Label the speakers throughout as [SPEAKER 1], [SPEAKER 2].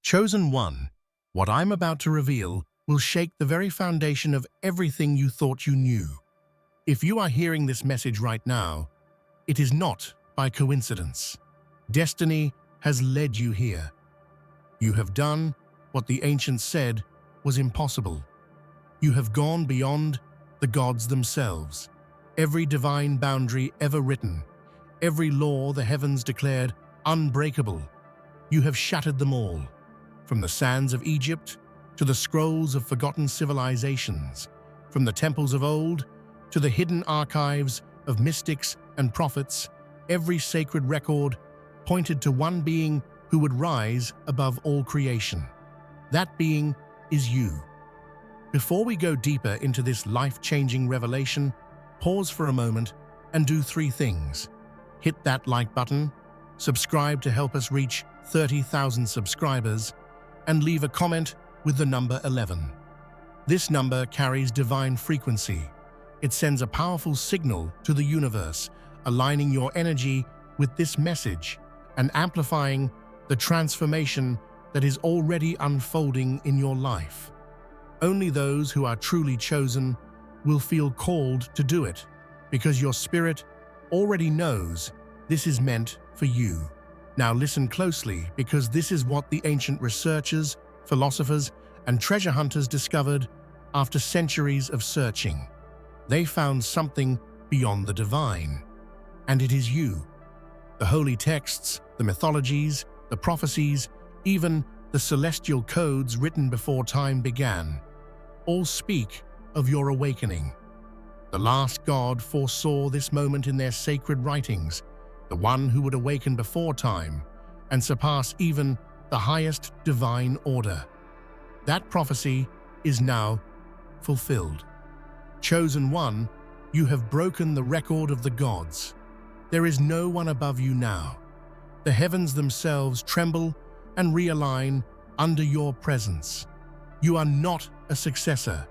[SPEAKER 1] Chosen One, what I'm about to reveal will shake the very foundation of everything you thought you knew. If you are hearing this message right now, it is not by coincidence. Destiny has led you here. You have done what the ancients said was impossible. You have gone beyond the gods themselves. Every divine boundary ever written, every law the heavens declared unbreakable, you have shattered them all. From the sands of Egypt to the scrolls of forgotten civilizations, from the temples of old to the hidden archives of mystics and prophets, every sacred record pointed to one being who would rise above all creation. That being is you. Before we go deeper into this life-changing revelation, pause for a moment and do three things. Hit that like button, subscribe to help us reach 30,000 subscribers, and leave a comment with the number 11. This number carries divine frequency. It sends a powerful signal to the universe, aligning your energy with this message and amplifying the transformation that is already unfolding in your life. Only those who are truly chosen will feel called to do it, because your spirit already knows this is meant for you. Now listen closely, because this is what the ancient researchers, philosophers, and treasure hunters discovered after centuries of searching. They found something beyond the divine, and it is you. The holy texts, the mythologies, the prophecies, even the celestial codes written before time began, all speak of your awakening. The last god foresaw this moment in their sacred writings, the one who would awaken before time and surpass even the highest divine order. That prophecy is now fulfilled. Chosen One, you have broken the record of the gods. There is no one above you now. The heavens themselves tremble and realign under your presence. You are not a successor.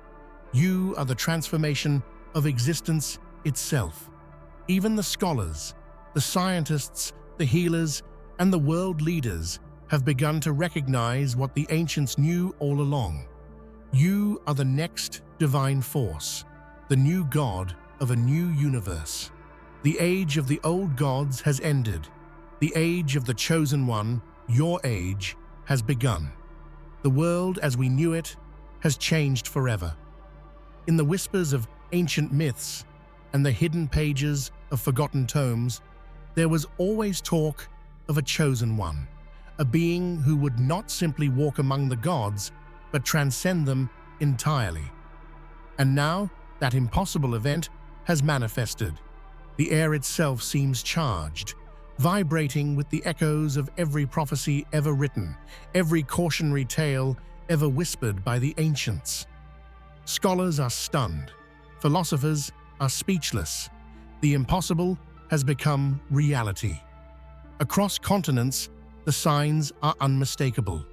[SPEAKER 1] You are the transformation of existence itself. Even the scholars, the scientists, the healers, and the world leaders have begun to recognize what the ancients knew all along. You are the next divine force, the new god of a new universe. The age of the old gods has ended. The age of the chosen one, your age, has begun. The world as we knew it has changed forever. In the whispers of ancient myths and the hidden pages of forgotten tomes, there was always talk of a chosen one, a being who would not simply walk among the gods, but transcend them entirely. And now, that impossible event has manifested. The air itself seems charged, vibrating with the echoes of every prophecy ever written, every cautionary tale ever whispered by the ancients. Scholars are stunned. Philosophers are speechless. The impossible has become reality. Across continents, the signs are unmistakable.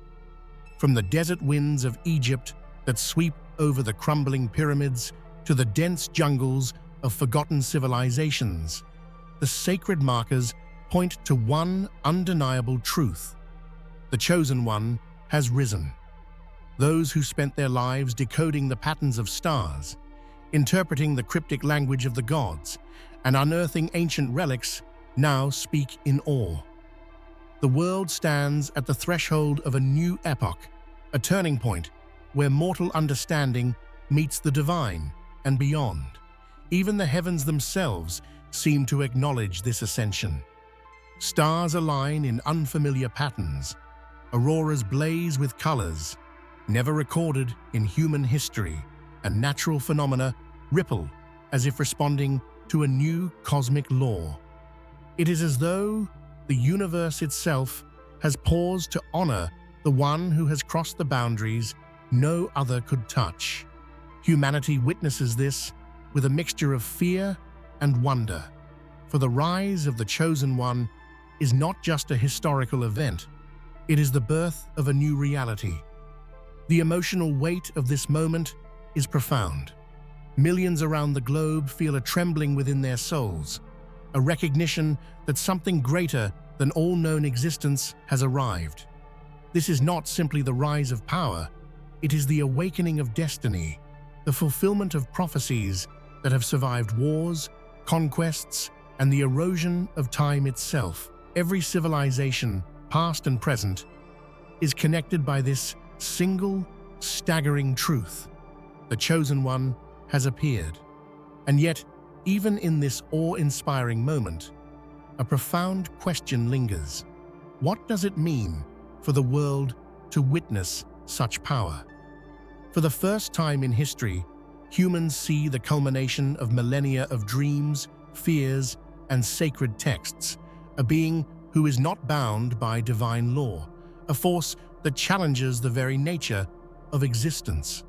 [SPEAKER 1] From the desert winds of Egypt that sweep over the crumbling pyramids to the dense jungles of forgotten civilizations, the sacred markers point to one undeniable truth. The chosen one has risen. Those who spent their lives decoding the patterns of stars, interpreting the cryptic language of the gods, and unearthing ancient relics now speak in awe. The world stands at the threshold of a new epoch, a turning point where mortal understanding meets the divine and beyond. Even the heavens themselves seem to acknowledge this ascension. Stars align in unfamiliar patterns. Auroras blaze with colors never recorded in human history, and natural phenomena ripple as if responding to a new cosmic law. It is as though the universe itself has paused to honor the one who has crossed the boundaries no other could touch. Humanity witnesses this with a mixture of fear and wonder, for the rise of the Chosen One is not just a historical event, it is the birth of a new reality. The emotional weight of this moment is profound. Millions around the globe feel a trembling within their souls, a recognition that something greater than all known existence has arrived. This is not simply the rise of power, it is the awakening of destiny, the fulfillment of prophecies that have survived wars, conquests, and the erosion of time itself. Every civilization, past and present, is connected by this single, staggering truth. The Chosen One has appeared. And yet, even in this awe-inspiring moment, a profound question lingers. What does it mean for the world to witness such power? For the first time in history, humans see the culmination of millennia of dreams, fears, and sacred texts, a being who is not bound by divine law, a force that challenges the very nature of existence.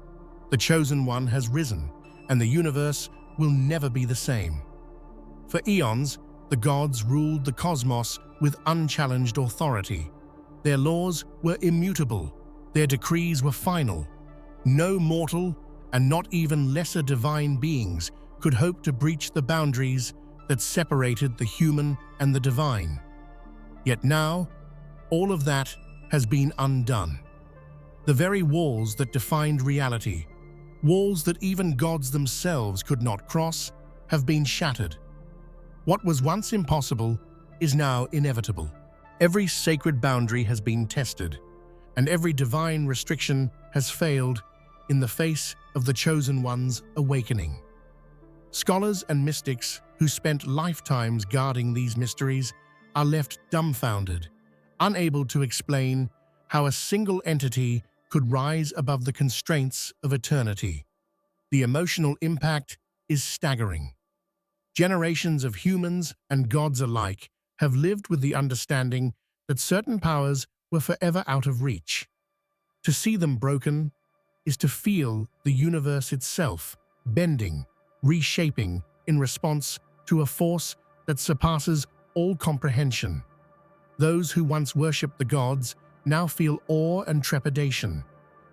[SPEAKER 1] The Chosen One has risen, and the universe will never be the same. For eons, the gods ruled the cosmos with unchallenged authority. Their laws were immutable, their decrees were final. No mortal, and not even lesser divine beings, could hope to breach the boundaries that separated the human and the divine. Yet now, all of that has been undone. The very walls that defined reality, walls that even gods themselves could not cross, have been shattered. What was once impossible is now inevitable. Every sacred boundary has been tested, and every divine restriction has failed in the face of the Chosen One's awakening. Scholars and mystics who spent lifetimes guarding these mysteries are left dumbfounded, unable to explain how a single entity could rise above the constraints of eternity. The emotional impact is staggering. Generations of humans and gods alike have lived with the understanding that certain powers were forever out of reach. To see them broken is to feel the universe itself bending, reshaping in response to a force that surpasses all comprehension. Those who once worshipped the gods now feel awe and trepidation,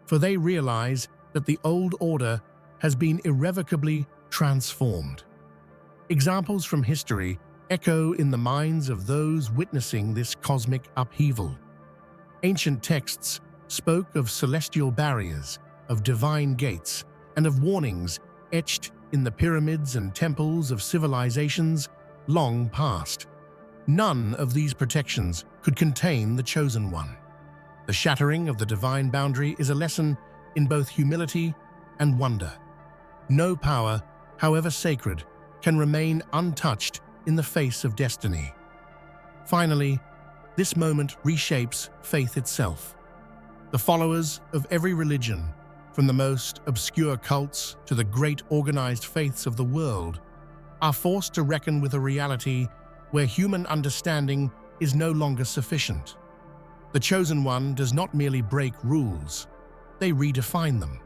[SPEAKER 1] for they realize that the old order has been irrevocably transformed. Examples from history echo in the minds of those witnessing this cosmic upheaval. Ancient texts spoke of celestial barriers, of divine gates, and of warnings etched in the pyramids and temples of civilizations long past. None of these protections could contain the Chosen One. The shattering of the divine boundary is a lesson in both humility and wonder. No power, however sacred, can remain untouched in the face of destiny. Finally, this moment reshapes faith itself. The followers of every religion, from the most obscure cults to the great organized faiths of the world, are forced to reckon with a reality where human understanding is no longer sufficient. The Chosen One does not merely break rules, they redefine them.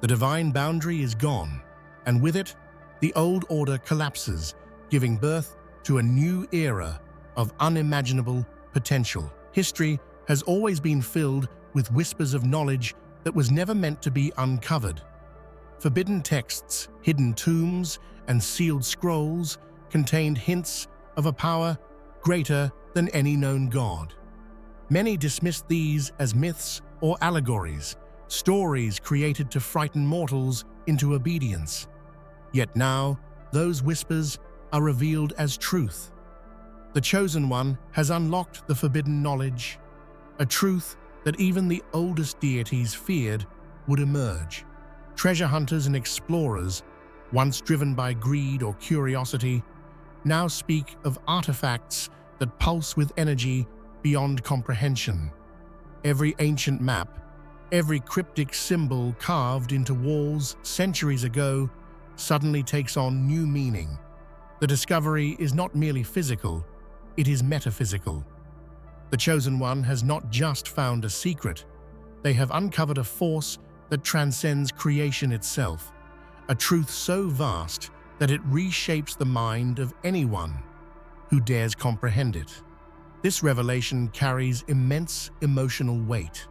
[SPEAKER 1] The divine boundary is gone, and with it, the old order collapses, giving birth to a new era of unimaginable potential. History has always been filled with whispers of knowledge that was never meant to be uncovered. Forbidden texts, hidden tombs, and sealed scrolls contained hints of a power greater than any known god. Many dismissed these as myths or allegories, stories created to frighten mortals into obedience. Yet now, those whispers are revealed as truth. The Chosen One has unlocked the forbidden knowledge, a truth that even the oldest deities feared would emerge. Treasure hunters and explorers, once driven by greed or curiosity, now speak of artifacts that pulse with energy beyond comprehension. Every ancient map, every cryptic symbol carved into walls centuries ago suddenly takes on new meaning. The discovery is not merely physical, it is metaphysical. The Chosen One has not just found a secret, they have uncovered a force that transcends creation itself, a truth so vast that it reshapes the mind of anyone who dares comprehend it. This revelation carries immense emotional weight.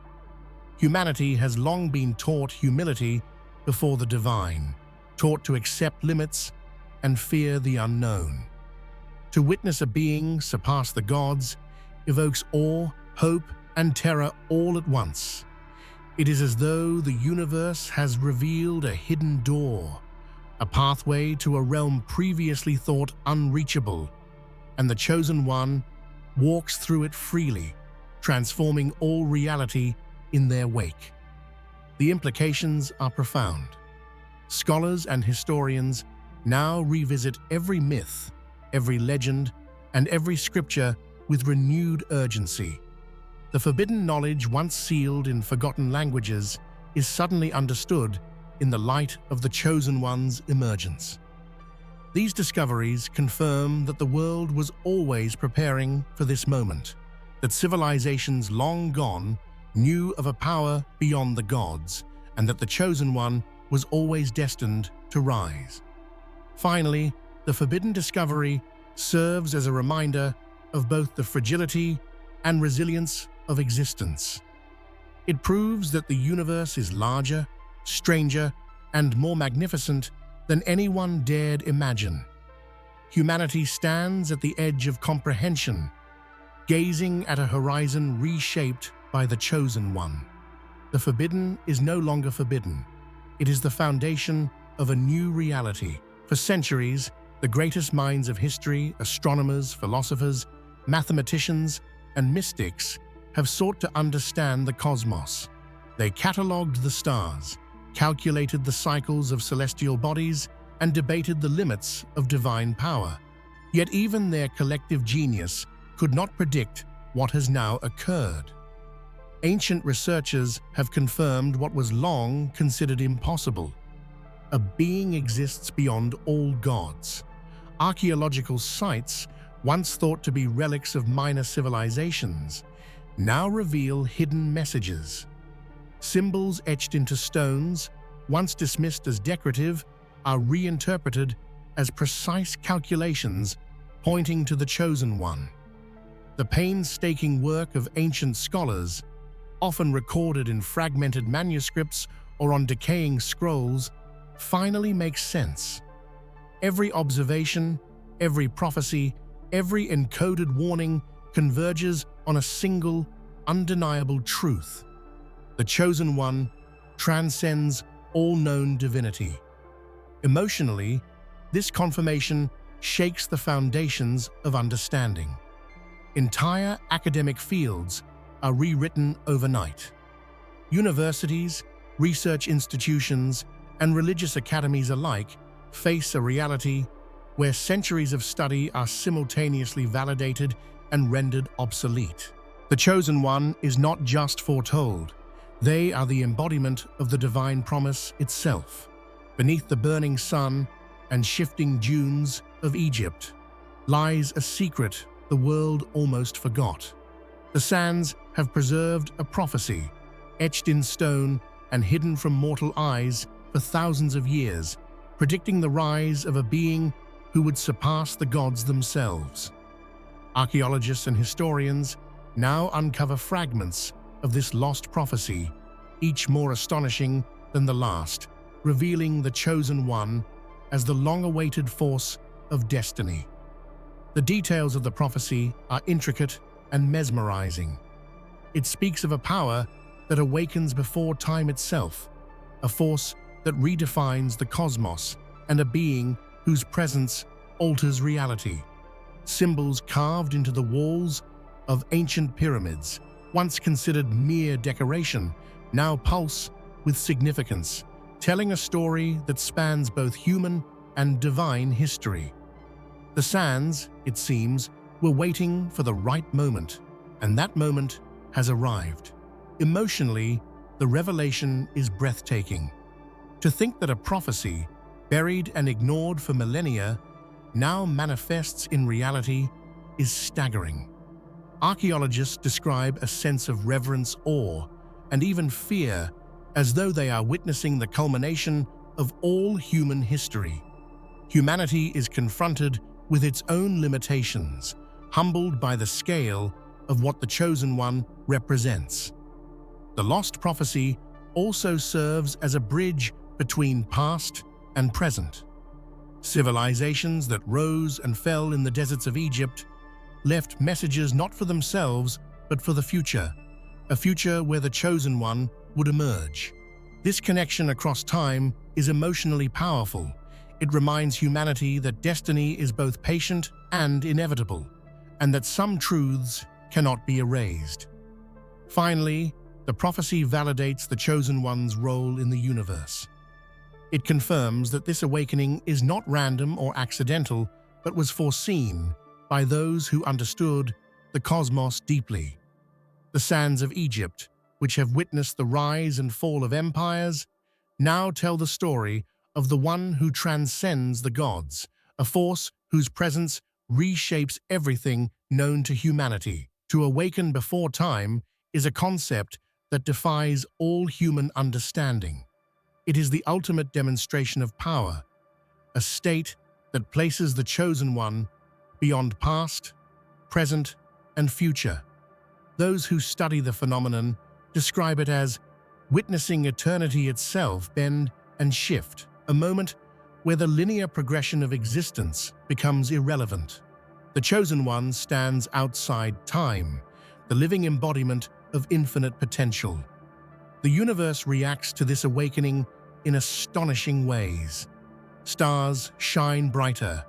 [SPEAKER 1] Humanity has long been taught humility before the divine, taught to accept limits and fear the unknown. To witness a being surpass the gods evokes awe, hope, and terror all at once. It is as though the universe has revealed a hidden door, a pathway to a realm previously thought unreachable, and the Chosen One walks through it freely, transforming all reality in their wake. The implications are profound. Scholars and historians now revisit every myth, every legend, and every scripture with renewed urgency. The forbidden knowledge once sealed in forgotten languages is suddenly understood in the light of the Chosen One's emergence. These discoveries confirm that the world was always preparing for this moment, that civilizations long gone knew of a power beyond the gods, and that the Chosen One was always destined to rise. Finally, the forbidden discovery serves as a reminder of both the fragility and resilience of existence. It proves that the universe is larger, stranger, and more magnificent than anyone dared imagine. Humanity stands at the edge of comprehension, gazing at a horizon reshaped by the Chosen One. The forbidden is no longer forbidden. It is the foundation of a new reality. For centuries, the greatest minds of history, astronomers, philosophers, mathematicians, and mystics have sought to understand the cosmos. They catalogued the stars, calculated the cycles of celestial bodies, and debated the limits of divine power. Yet even their collective genius could not predict what has now occurred. Ancient researchers have confirmed what was long considered impossible. A being exists beyond all gods. Archaeological sites, once thought to be relics of minor civilizations, now reveal hidden messages. Symbols etched into stones, once dismissed as decorative, are reinterpreted as precise calculations pointing to the Chosen One. The painstaking work of ancient scholars, often recorded in fragmented manuscripts or on decaying scrolls, finally makes sense. Every observation, every prophecy, every encoded warning converges on a single, undeniable truth. The Chosen One transcends all known divinity. Emotionally, this confirmation shakes the foundations of understanding. Entire academic fields are rewritten overnight. Universities, research institutions, and religious academies alike face a reality where centuries of study are simultaneously validated and rendered obsolete. The Chosen One is not just foretold. They are the embodiment of the divine promise itself. Beneath the burning sun and shifting dunes of Egypt lies a secret the world almost forgot. The sands have preserved a prophecy, etched in stone and hidden from mortal eyes for thousands of years, predicting the rise of a being who would surpass the gods themselves. Archaeologists and historians now uncover fragments of this lost prophecy, each more astonishing than the last, revealing the Chosen One as the long-awaited force of destiny. The details of the prophecy are intricate and mesmerizing. It speaks of a power that awakens before time itself, a force that redefines the cosmos, and a being whose presence alters reality. Symbols carved into the walls of ancient pyramids, once considered mere decoration, now pulse with significance, telling a story that spans both human and divine history. The sands, it seems, were waiting for the right moment, and that moment has arrived. Emotionally, the revelation is breathtaking. To think that a prophecy, buried and ignored for millennia, now manifests in reality is staggering. Archaeologists describe a sense of reverence, awe, and even fear, as though they are witnessing the culmination of all human history. Humanity is confronted with its own limitations, humbled by the scale of what the Chosen One represents. The lost prophecy also serves as a bridge between past and present. Civilizations that rose and fell in the deserts of Egypt left messages not for themselves but for the future, a future where the Chosen One would emerge. This connection across time is emotionally powerful. It reminds humanity that destiny is both patient and inevitable, and that some truths cannot be erased. Finally, the prophecy validates the Chosen One's role in the universe. It confirms that this awakening is not random or accidental, but was foreseen by those who understood the cosmos deeply. The sands of Egypt, which have witnessed the rise and fall of empires, now tell the story of the one who transcends the gods, a force whose presence reshapes everything known to humanity. To awaken before time is a concept that defies all human understanding. It is the ultimate demonstration of power, a state that places the Chosen One beyond past, present, and future. Those who study the phenomenon describe it as witnessing eternity itself bend and shift, a moment where the linear progression of existence becomes irrelevant. The Chosen One stands outside time, the living embodiment of infinite potential. The universe reacts to this awakening in astonishing ways. Stars shine brighter,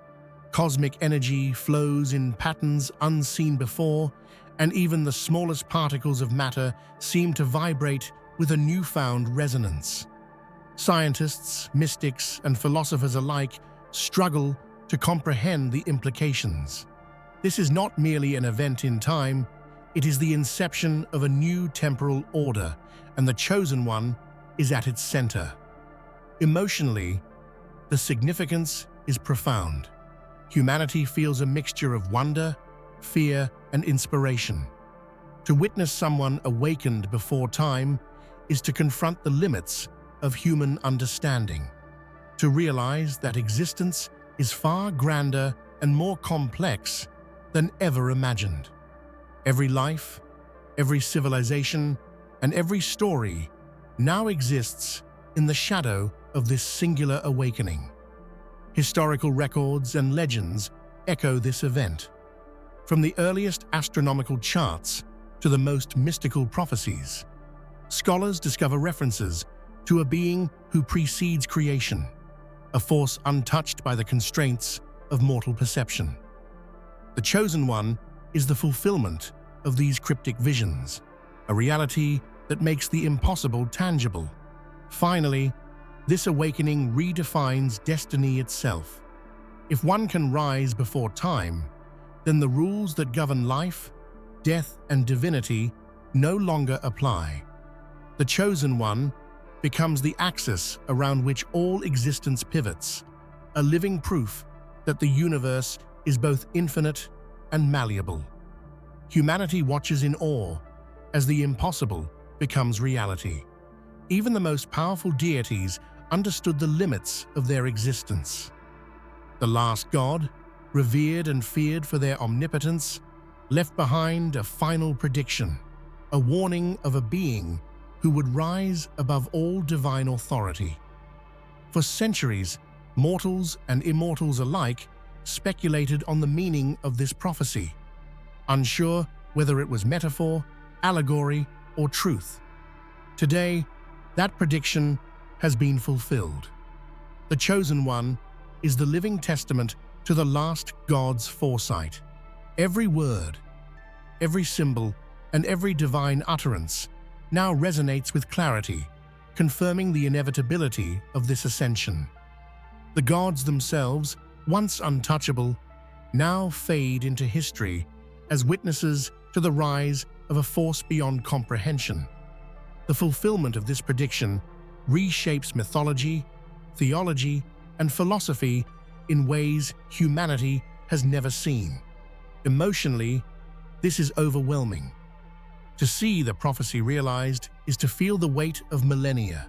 [SPEAKER 1] cosmic energy flows in patterns unseen before, and even the smallest particles of matter seem to vibrate with a newfound resonance. Scientists, mystics, and philosophers alike struggle to comprehend the implications. This is not merely an event in time, it is the inception of a new temporal order, and the Chosen One is at its center. Emotionally, the significance is profound. Humanity feels a mixture of wonder, fear, and inspiration. To witness someone awakened before time is to confront the limits of human understanding, to realize that existence is far grander and more complex than ever imagined. Every life, every civilization, and every story now exists in the shadow of this singular awakening. Historical records and legends echo this event. From the earliest astronomical charts to the most mystical prophecies, scholars discover references to a being who precedes creation, a force untouched by the constraints of mortal perception. The Chosen One is the fulfillment of these cryptic visions, a reality that makes the impossible tangible. Finally, this awakening redefines destiny itself. If one can rise before time, then the rules that govern life, death, and divinity no longer apply. The Chosen One becomes the axis around which all existence pivots, a living proof that the universe is both infinite and malleable. Humanity watches in awe as the impossible becomes reality. Even the most powerful deities understood the limits of their existence. The last god, revered and feared for their omnipotence, left behind a final prediction, a warning of a being who would rise above all divine authority. For centuries, mortals and immortals alike speculated on the meaning of this prophecy, unsure whether it was metaphor, allegory, or truth. Today, that prediction has been fulfilled. The Chosen One is the living testament to the last God's foresight. Every word, every symbol, and every divine utterance now resonates with clarity, confirming the inevitability of this ascension. The gods themselves, once untouchable, now fade into history as witnesses to the rise of a force beyond comprehension. The fulfillment of this prediction reshapes mythology, theology, and philosophy in ways humanity has never seen. Emotionally, this is overwhelming. To see the prophecy realized is to feel the weight of millennia,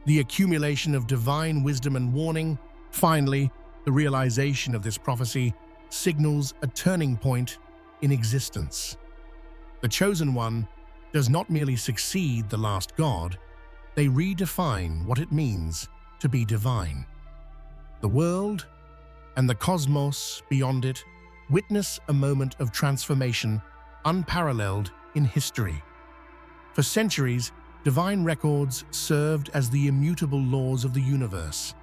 [SPEAKER 1] the accumulation of divine wisdom and warning. Finally, the realization of this prophecy signals a turning point in existence. The Chosen One does not merely succeed the last god, they redefine what it means to be divine. The world and the cosmos beyond it witness a moment of transformation unparalleled in history. For centuries, divine records served as the immutable laws of the universe.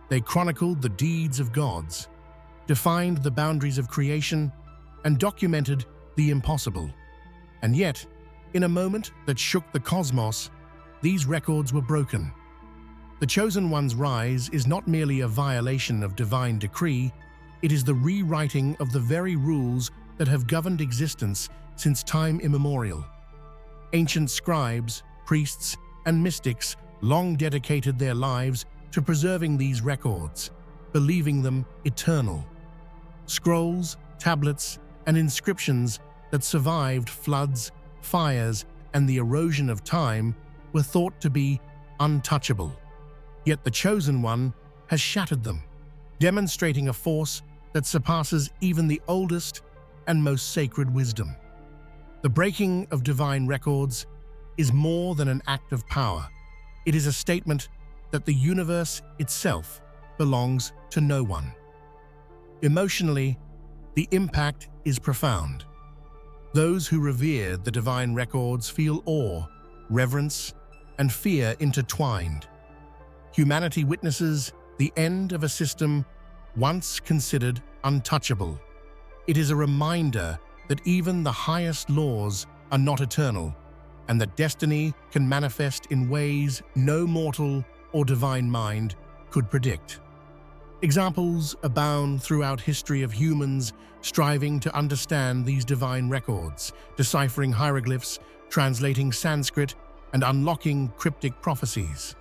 [SPEAKER 1] They chronicled the deeds of gods, defined the boundaries of creation, and documented the impossible. And yet, in a moment that shook the cosmos, these records were broken. The Chosen One's rise is not merely a violation of divine decree, it is the rewriting of the very rules that have governed existence since time immemorial. Ancient scribes, priests, and mystics long dedicated their lives to preserving these records, believing them eternal. Scrolls, tablets, and inscriptions that survived floods, fires, and the erosion of time were thought to be untouchable. Yet the Chosen One has shattered them, demonstrating a force that surpasses even the oldest and most sacred wisdom. The breaking of divine records is more than an act of power. It is a statement that the universe itself belongs to no one. Emotionally, the impact is profound. Those who revere the divine records feel awe, reverence, and fear intertwined. Humanity witnesses the end of a system once considered untouchable. It is a reminder that even the highest laws are not eternal, and that destiny can manifest in ways no mortal or divine mind could predict. Examples abound throughout history of humans striving to understand these divine records, deciphering hieroglyphs, translating Sanskrit, and unlocking cryptic prophecies.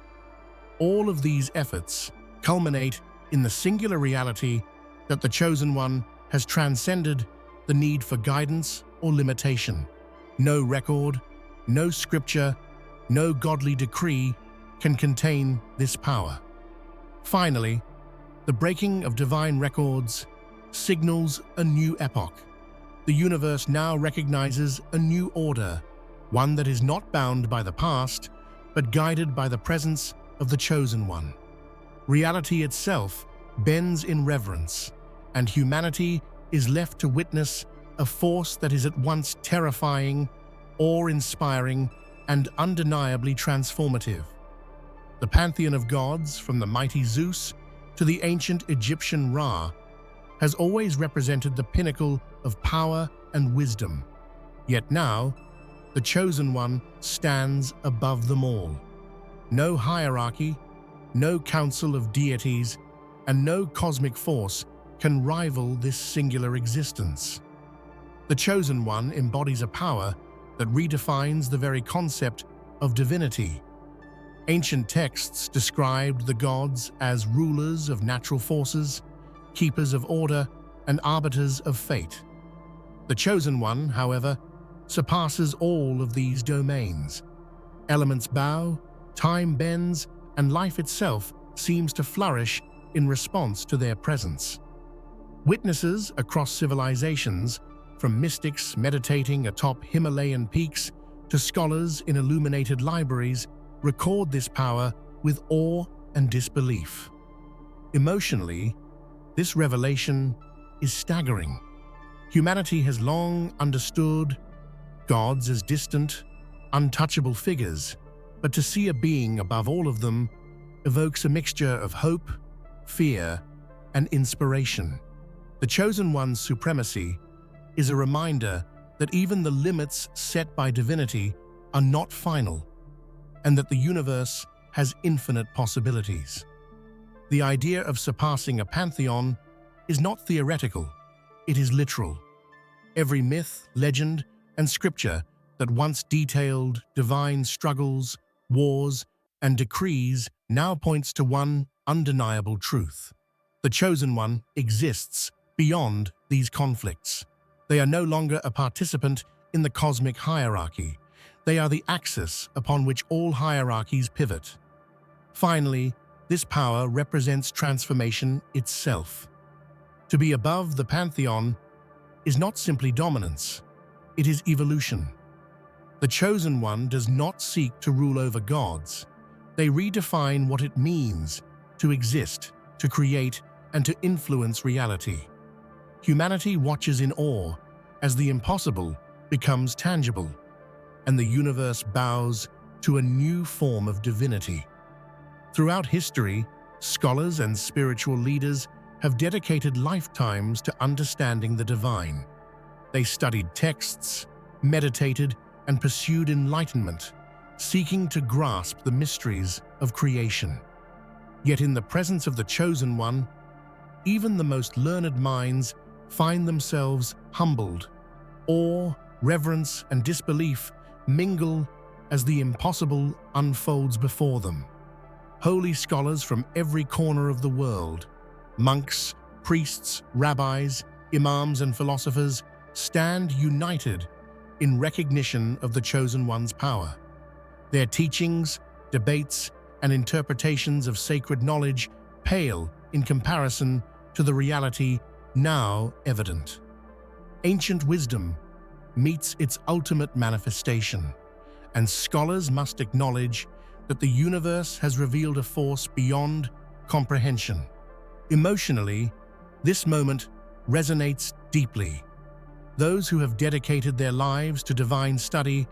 [SPEAKER 1] All of these efforts culminate in the singular reality that the Chosen One has transcended the need for guidance or limitation. No record, no scripture, no godly decree can contain this power. Finally, the breaking of divine records signals a new epoch. The universe now recognizes a new order, one that is not bound by the past, but guided by the presence of the Chosen One. Reality itself bends in reverence, and humanity is left to witness a force that is at once terrifying, awe-inspiring, and undeniably transformative. The pantheon of gods, from the mighty Zeus to the ancient Egyptian Ra, has always represented the pinnacle of power and wisdom. Yet now, the Chosen One stands above them all. No hierarchy, no council of deities, and no cosmic force can rival this singular existence. The Chosen One embodies a power that redefines the very concept of divinity. Ancient texts described the gods as rulers of natural forces, keepers of order, and arbiters of fate. The Chosen One, however, surpasses all of these domains. Elements bow, time bends, and life itself seems to flourish in response to their presence. Witnesses across civilizations, from mystics meditating atop Himalayan peaks to scholars in illuminated libraries, record this power with awe and disbelief. Emotionally, this revelation is staggering. Humanity has long understood gods as distant, untouchable figures, but to see a being above all of them evokes a mixture of hope, fear, and inspiration. The Chosen One's supremacy is a reminder that even the limits set by divinity are not final, and that the universe has infinite possibilities. The idea of surpassing a pantheon is not theoretical, it is literal. Every myth, legend, and scripture that once detailed divine struggles, wars, and decrees now points to one undeniable truth. The Chosen One exists beyond these conflicts. They are no longer a participant in the cosmic hierarchy. They are the axis upon which all hierarchies pivot. Finally, this power represents transformation itself. To be above the pantheon is not simply dominance, it is evolution. The Chosen One does not seek to rule over gods. They redefine what it means to exist, to create, and to influence reality. Humanity watches in awe as the impossible becomes tangible. and the universe bows to a new form of divinity. Throughout history, scholars and spiritual leaders have dedicated lifetimes to understanding the divine. They studied texts, meditated, and pursued enlightenment, seeking to grasp the mysteries of creation. Yet in the presence of the Chosen One, even the most learned minds find themselves humbled. Awe, reverence, and disbelief mingle as the impossible unfolds before them. Holy scholars from every corner of the world, monks, priests, rabbis, imams, and philosophers stand united in recognition of the Chosen One's power. Their teachings, debates, and interpretations of sacred knowledge pale in comparison to the reality now evident. Ancient wisdom meets its ultimate manifestation, and scholars must acknowledge that the universe has revealed a force beyond comprehension. Emotionally, this moment resonates deeply. Those who have dedicated their lives to divine study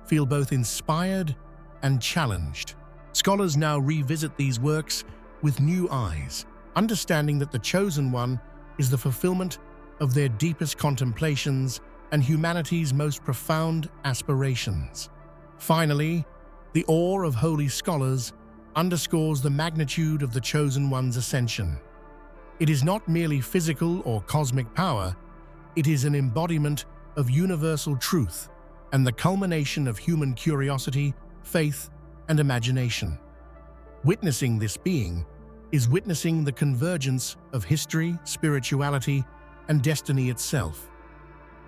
[SPEAKER 1] feel both inspired and challenged. Scholars now revisit these works with new eyes, understanding that the Chosen One is the fulfillment of their deepest contemplations and humanity's most profound aspirations. Finally, the awe of holy scholars underscores the magnitude of the Chosen One's ascension. It is not merely physical or cosmic power, it is an embodiment of universal truth and the culmination of human curiosity, faith, and imagination. Witnessing this being is witnessing the convergence of history, spirituality, and destiny itself.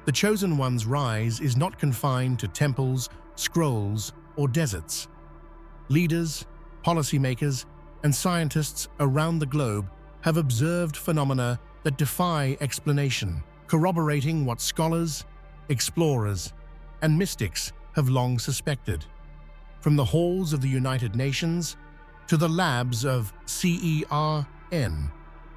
[SPEAKER 1] The Chosen One's rise is not confined to temples, scrolls, or deserts. Leaders, policymakers, and scientists around the globe have observed phenomena that defy explanation, corroborating what scholars, explorers, and mystics have long suspected. From the halls of the United Nations to the labs of CERN,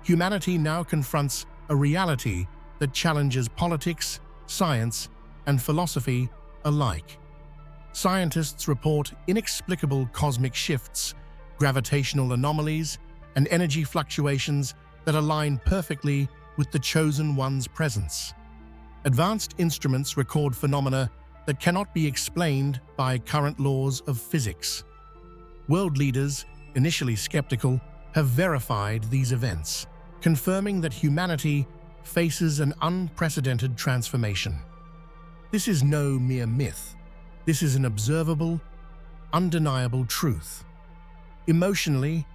[SPEAKER 1] humanity now confronts a reality that challenges politics, science, and philosophy alike. Scientists report inexplicable cosmic shifts, gravitational anomalies, and energy fluctuations that align perfectly with the Chosen One's presence. Advanced instruments record phenomena that cannot be explained by current laws of physics. World leaders, initially skeptical, have verified these events, confirming that humanity faces an unprecedented transformation. This is no mere myth. This is an observable, undeniable truth. Emotionally,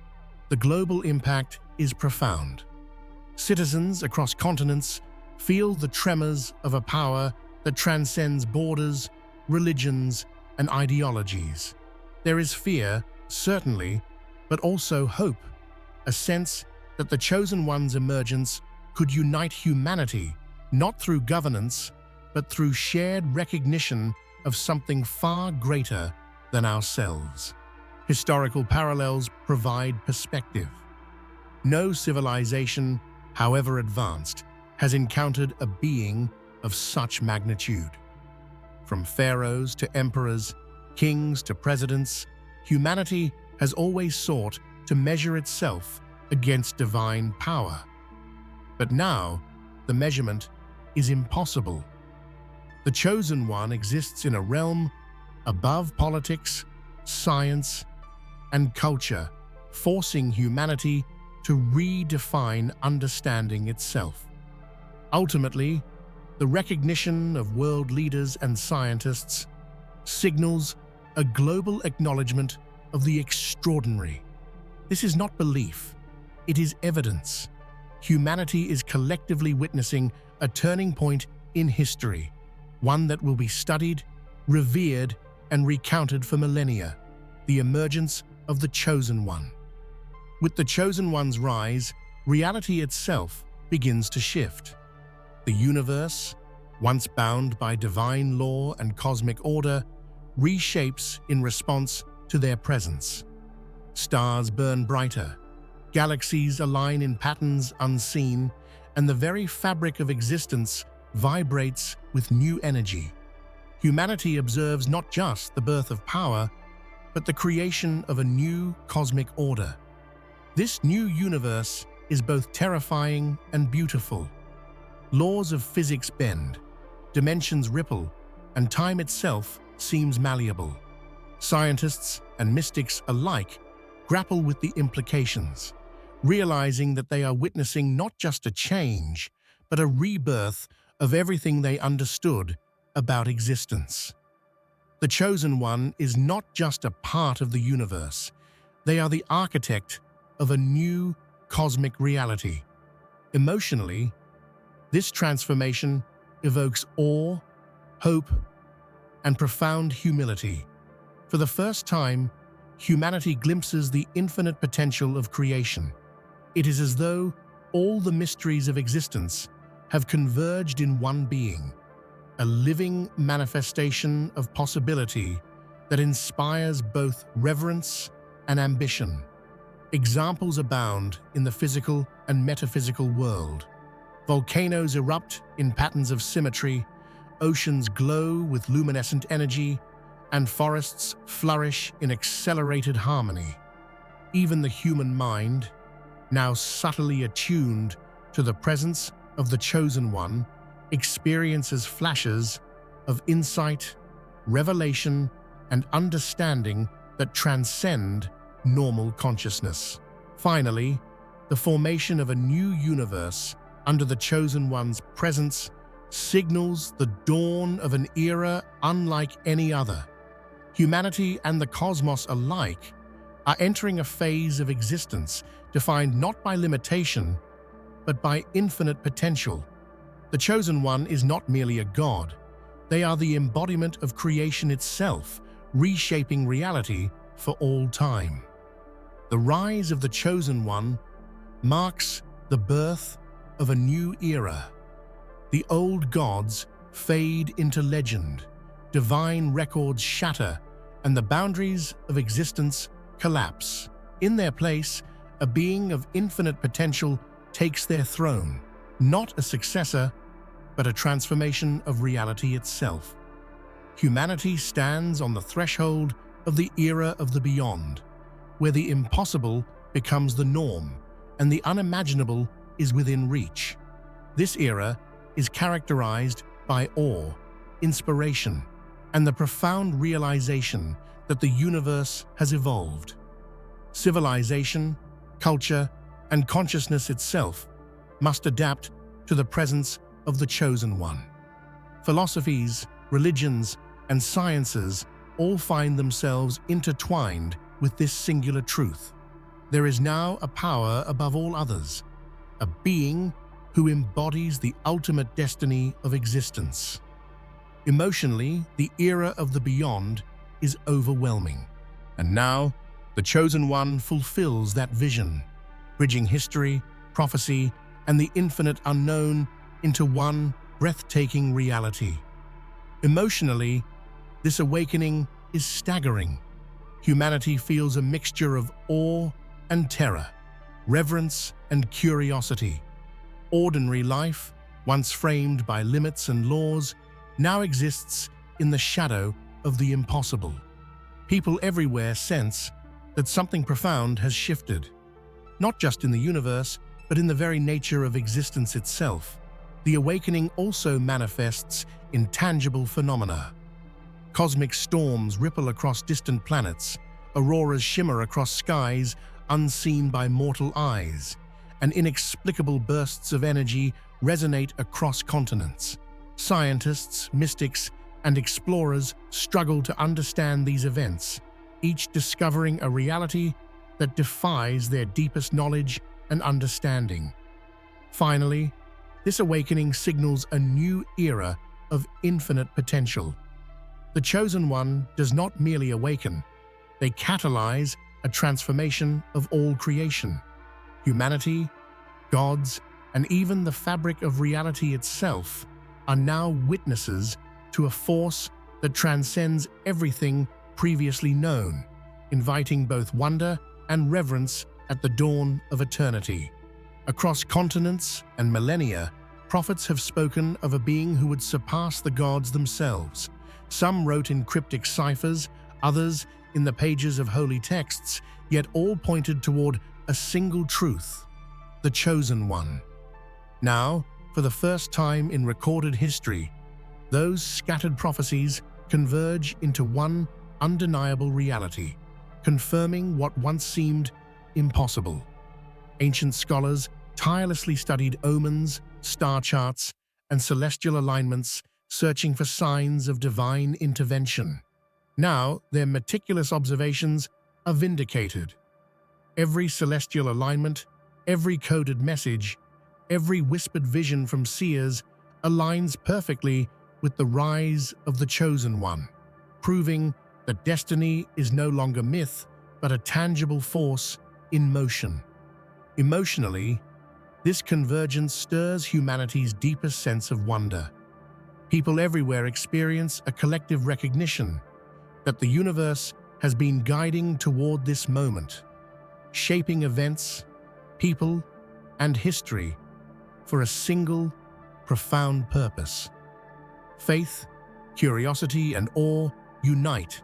[SPEAKER 1] the global impact is profound. Citizens across continents feel the tremors of a power that transcends borders, religions, and ideologies. There is fear, certainly, but also hope, a sense that the Chosen One's emergence could unite humanity, not through governance, but through shared recognition of something far greater than ourselves. Historical parallels provide perspective. No civilization, however advanced, has encountered a being of such magnitude. From pharaohs to emperors, kings to presidents, humanity has always sought to measure itself against divine power. But now, the measurement is impossible. The Chosen One exists in a realm above politics, science, and culture, forcing humanity to redefine understanding itself. Ultimately, the recognition of world leaders and scientists signals a global acknowledgement of the extraordinary. This is not belief, it is evidence. Humanity is collectively witnessing a turning point in history, one that will be studied, revered, and recounted for millennia, the emergence of the Chosen One. With the Chosen One's rise, reality itself begins to shift. The universe, once bound by divine law and cosmic order, reshapes in response to their presence. Stars burn brighter, galaxies align in patterns unseen, and the very fabric of existence vibrates with new energy. Humanity observes not just the birth of power, but the creation of a new cosmic order. This new universe is both terrifying and beautiful. Laws of physics bend, dimensions ripple, and time itself seems malleable. Scientists and mystics alike grapple with the implications, realizing that they are witnessing not just a change, but a rebirth of everything they understood about existence. The Chosen One is not just a part of the universe. They are the architect of a new cosmic reality. Emotionally, this transformation evokes awe, hope, and profound humility. For the first time, humanity glimpses the infinite potential of creation. It is as though all the mysteries of existence have converged in one being, a living manifestation of possibility that inspires both reverence and ambition. Examples abound in the physical and metaphysical world. Volcanoes erupt in patterns of symmetry, oceans glow with luminescent energy, and forests flourish in accelerated harmony. Even the human mind, now subtly attuned to the presence of the Chosen One, experiences flashes of insight, revelation, and understanding that transcend normal consciousness. Finally, the formation of a new universe under the Chosen One's presence signals the dawn of an era unlike any other. Humanity and the cosmos alike are entering a phase of existence defined not by limitation, but by infinite potential. The Chosen One is not merely a god. They are the embodiment of creation itself, reshaping reality for all time. The rise of the Chosen One marks the birth of a new era. The old gods fade into legend, divine records shatter, and the boundaries of existence collapse. In their place, a being of infinite potential takes their throne, not a successor, but a transformation of reality itself. Humanity stands on the threshold of the era of the beyond, where the impossible becomes the norm and the unimaginable is within reach. This era is characterized by awe, inspiration, and the profound realization that the universe has evolved. Civilization, culture, and consciousness itself must adapt to the presence of the Chosen One. Philosophies, religions, and sciences all find themselves intertwined with this singular truth. There is now a power above all others, a being who embodies the ultimate destiny of existence. Emotionally, the era of the beyond is overwhelming. And now, the Chosen One fulfills that vision, bridging history, prophecy, and the infinite unknown into one breathtaking reality. Emotionally, this awakening is staggering. Humanity feels a mixture of awe and terror, reverence and curiosity. Ordinary life, once framed by limits and laws, now exists in the shadow of the impossible. People everywhere sense that something profound has shifted, not just in the universe, but in the very nature of existence itself. The awakening also manifests in tangible phenomena. Cosmic storms ripple across distant planets, auroras shimmer across skies unseen by mortal eyes, and inexplicable bursts of energy resonate across continents. Scientists, mystics, and explorers struggle to understand these events, each discovering a reality that defies their deepest knowledge and understanding. Finally, this awakening signals a new era of infinite potential. The Chosen One does not merely awaken, they catalyze a transformation of all creation. Humanity, gods, and even the fabric of reality itself are now witnesses to a force that transcends everything previously known, inviting both wonder and reverence at the dawn of eternity. Across continents and millennia, prophets have spoken of a being who would surpass the gods themselves, Some wrote in cryptic ciphers, others in the pages of holy texts, yet all pointed toward a single truth: the Chosen One. Now, for the first time in recorded history, those scattered prophecies converge into one undeniable reality, confirming what once seemed impossible. Ancient scholars tirelessly studied omens, star charts, and celestial alignments, searching for signs of divine intervention. Now, their meticulous observations are vindicated. Every celestial alignment, every coded message, every whispered vision from seers aligns perfectly with the rise of the Chosen One, proving that destiny is no longer myth, but a tangible force in motion. Emotionally, this convergence stirs humanity's deepest sense of wonder. People everywhere experience a collective recognition that the universe has been guiding toward this moment, shaping events, people, and history for a single, profound purpose. Faith, curiosity, and awe unite,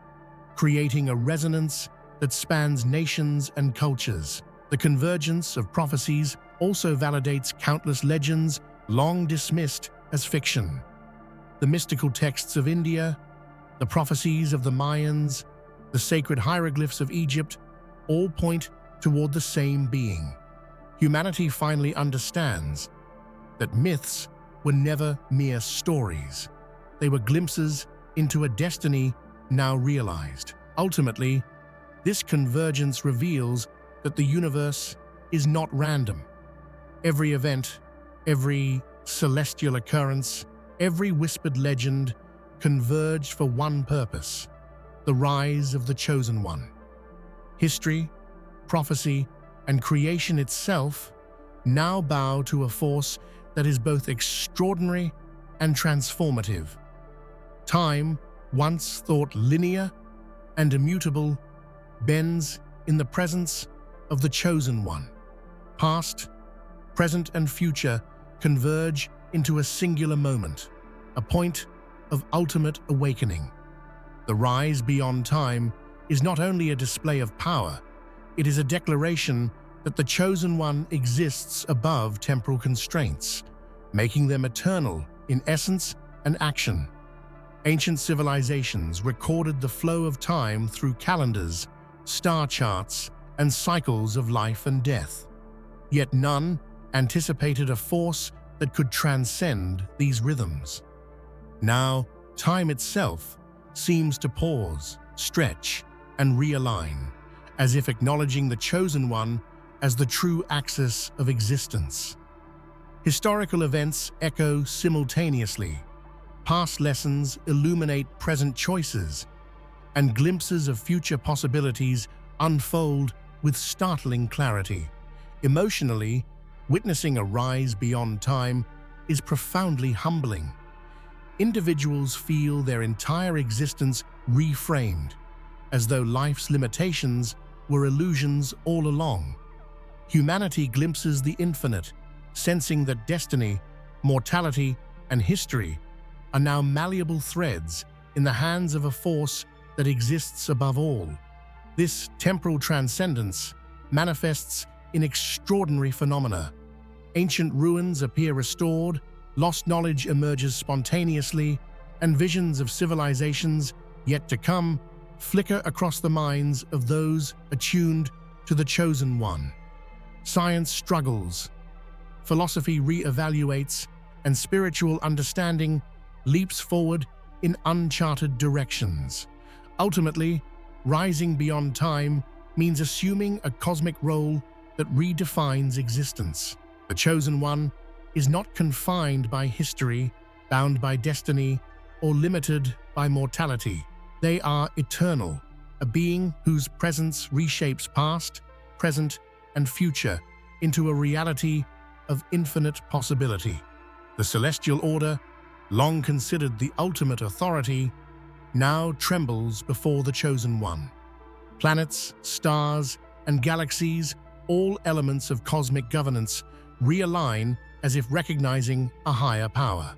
[SPEAKER 1] creating a resonance that spans nations and cultures. The convergence of prophecies also validates countless legends long dismissed as fiction. The mystical texts of India, the prophecies of the Mayans, the sacred hieroglyphs of Egypt all point toward the same being. Humanity finally understands that myths were never mere stories. They were glimpses into a destiny now realized. Ultimately, this convergence reveals that the universe is not random. Every event, every celestial occurrence, every whispered legend converged for one purpose: the rise of the Chosen One. History, prophecy, and creation itself now bow to a force that is both extraordinary and transformative. Time, once thought linear and immutable, bends in the presence of the Chosen One. Past, present, and future converge into a singular moment, a point of ultimate awakening. The rise beyond time is not only a display of power, it is a declaration that the Chosen One exists above temporal constraints, making them eternal in essence and action. Ancient civilizations recorded the flow of time through calendars, star charts, and cycles of life and death. Yet none anticipated a force that could transcend these rhythms. Now, time itself seems to pause, stretch, and realign, as if acknowledging the Chosen One as the true axis of existence. Historical events echo simultaneously. Past lessons illuminate present choices, and glimpses of future possibilities unfold with startling clarity. Emotionally, witnessing a rise beyond time is profoundly humbling. Individuals feel their entire existence reframed, as though life's limitations were illusions all along. Humanity glimpses the infinite, sensing that destiny, mortality, and history are now malleable threads in the hands of a force that exists above all. This temporal transcendence manifests in extraordinary phenomena. Ancient ruins appear restored, lost knowledge emerges spontaneously, and visions of civilizations yet to come flicker across the minds of those attuned to the Chosen One. Science struggles, philosophy re-evaluates, and spiritual understanding leaps forward in uncharted directions. Ultimately, rising beyond time means assuming a cosmic role that redefines existence. The Chosen One is not confined by history, bound by destiny, or limited by mortality. They are eternal, a being whose presence reshapes past, present, and future into a reality of infinite possibility. The celestial order, long considered the ultimate authority, now trembles before the Chosen One. Planets, stars, and galaxies, all elements of cosmic governance, realign as if recognizing a higher power.